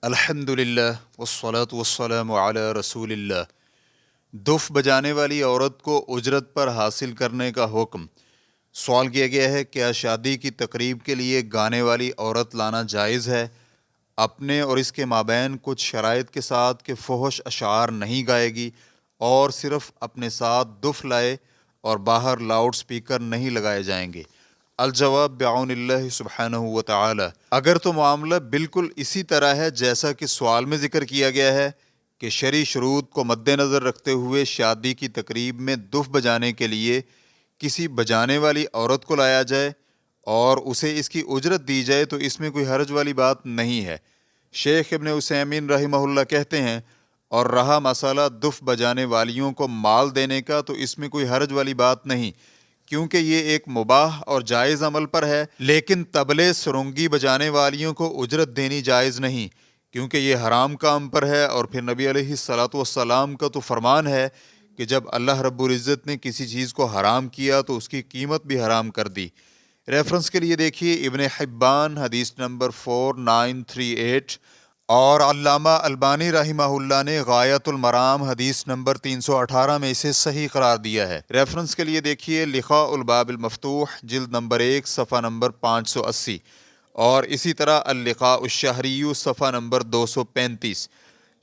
الحمدللہ والصلاة والسلام علی رسول اللہ۔ دف بجانے والی عورت کو اجرت پر حاصل کرنے کا حکم۔ سوال کیا گیا ہے، کیا شادی کی تقریب کے لیے گانے والی عورت لانا جائز ہے؟ اپنے اور اس کے مابین کچھ شرائط کے ساتھ کہ فحش اشعار نہیں گائے گی اور صرف اپنے ساتھ دف لائے اور باہر لاؤڈ سپیکر نہیں لگائے جائیں گے۔ الجواب بعون اللہ سبحانہ و تعالی۔ اگر تو معاملہ بالکل اسی طرح ہے جیسا کہ سوال میں ذکر کیا گیا ہے کہ شرعی شروط کو مد نظر رکھتے ہوئے شادی کی تقریب میں دف بجانے کے لیے کسی بجانے والی عورت کو لایا جائے اور اسے اس کی اجرت دی جائے تو اس میں کوئی حرج والی بات نہیں ہے۔ شیخ ابن عثیمین رحمہ اللہ کہتے ہیں، اور رہا مسئلہ دف بجانے والیوں کو مال دینے کا تو اس میں کوئی حرج والی بات نہیں، کیونکہ یہ ایک مباح اور جائز عمل پر ہے، لیکن طبلے سرنگی بجانے والیوں کو اجرت دینی جائز نہیں، کیونکہ یہ حرام کام پر ہے۔ اور پھر نبی علیہ الصلوۃ والسلام کا تو فرمان ہے کہ جب اللہ رب العزت نے کسی چیز کو حرام کیا تو اس کی قیمت بھی حرام کر دی۔ ریفرنس کے لیے دیکھیے ابن حبان حدیث نمبر 4938، اور علامہ البانی رحمہ اللہ نے غایۃ المرام حدیث نمبر 318 میں اسے صحیح قرار دیا ہے۔ ریفرنس کے لیے دیکھیے لقاء الباب المفتوح جلد نمبر 1 صفحہ نمبر 580، اور اسی طرح اللقاء الشہری صفحہ نمبر 235۔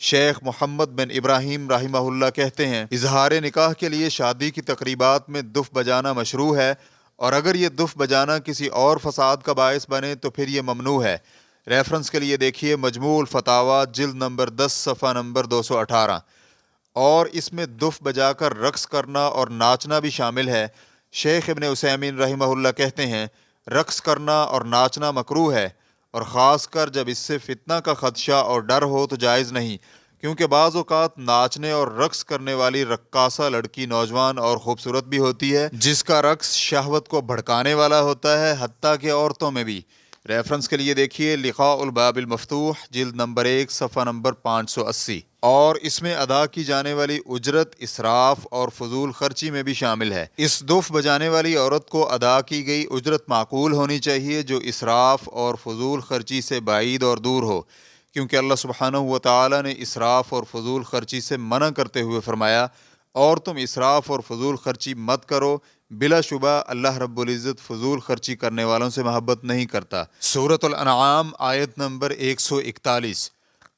شیخ محمد بن ابراہیم رحمہ اللہ کہتے ہیں، اظہار نکاح کے لیے شادی کی تقریبات میں دف بجانا مشروع ہے، اور اگر یہ دف بجانا کسی اور فساد کا باعث بنے تو پھر یہ ممنوع ہے۔ ریفرنس کے لیے دیکھیے مجموع الفتاوی جلد نمبر 10 صفحہ نمبر 218، اور اس میں دف بجا کر رقص کرنا اور ناچنا بھی شامل ہے۔ شیخ ابن عثیمین رحمہ اللہ کہتے ہیں، رقص کرنا اور ناچنا مکروہ ہے، اور خاص کر جب اس سے فتنہ کا خدشہ اور ڈر ہو تو جائز نہیں، کیونکہ بعض اوقات ناچنے اور رقص کرنے والی رقاصہ لڑکی نوجوان اور خوبصورت بھی ہوتی ہے، جس کا رقص شہوت کو بھڑکانے والا ہوتا ہے، حتیٰ کہ عورتوں میں بھی۔ ریفرنس کے لیے دیکھیے لقاء الباب المفتوح جلد نمبر 1 صفحہ نمبر 580، اور اس میں ادا کی جانے والی اجرت اسراف اور فضول خرچی میں بھی شامل ہے۔ اس دف بجانے والی عورت کو ادا کی گئی اجرت معقول ہونی چاہیے، جو اسراف اور فضول خرچی سے بعید اور دور ہو، کیونکہ اللہ سبحانہ و تعالی نے اسراف اور فضول خرچی سے منع کرتے ہوئے فرمایا، اور تم اسراف اور فضول خرچی مت کرو، بلا شبہ اللہ رب العزت فضول خرچی کرنے والوں سے محبت نہیں کرتا۔ سورۃ الانعام آیت نمبر 141۔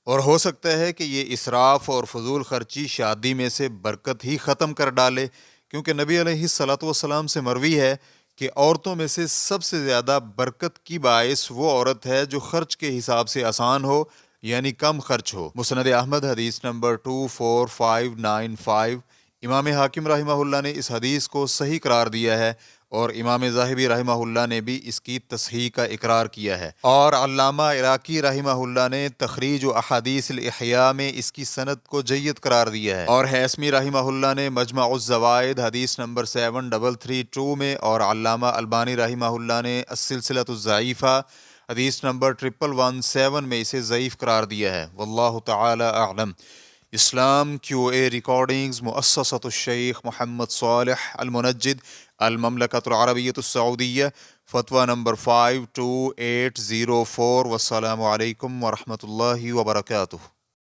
اور ہو سکتا ہے کہ یہ اسراف اور فضول خرچی شادی میں سے برکت ہی ختم کر ڈالے، کیونکہ نبی علیہ الصلوۃ والسلام سے مروی ہے کہ عورتوں میں سے سب سے زیادہ برکت کی باعث وہ عورت ہے جو خرچ کے حساب سے آسان ہو، یعنی کم خرچ ہو۔ مسند احمد حدیث نمبر 24595۔ امام حاکم رحمہ اللہ نے اس حدیث کو صحیح قرار دیا ہے، اور امام ذاہبی رحمہ اللہ نے بھی اس کی تصحیح کا اقرار کیا ہے، اور علامہ عراقی رحمہ اللہ نے تخریج و احادیث الاحیاء میں اس کی سند کو جید قرار دیا ہے، اور حیثمی رحمہ اللہ نے مجمع الزوائد حدیث نمبر 7332 میں، اور علامہ البانی رحمہ اللہ نے السلسلۃ الضعیفہ حدیث نمبر 1117 میں اسے ضعیف قرار دیا ہے۔ واللہ تعالی اعلم۔ اسلام کیو اے ریکارڈنگز، مؤسسۃ الشیخ محمد صالح المنجد، المملکۃ العربیۃ السعودیہ، فتویٰ نمبر 52804۔ والسلام علیکم ورحمۃ اللہ وبرکاتہ۔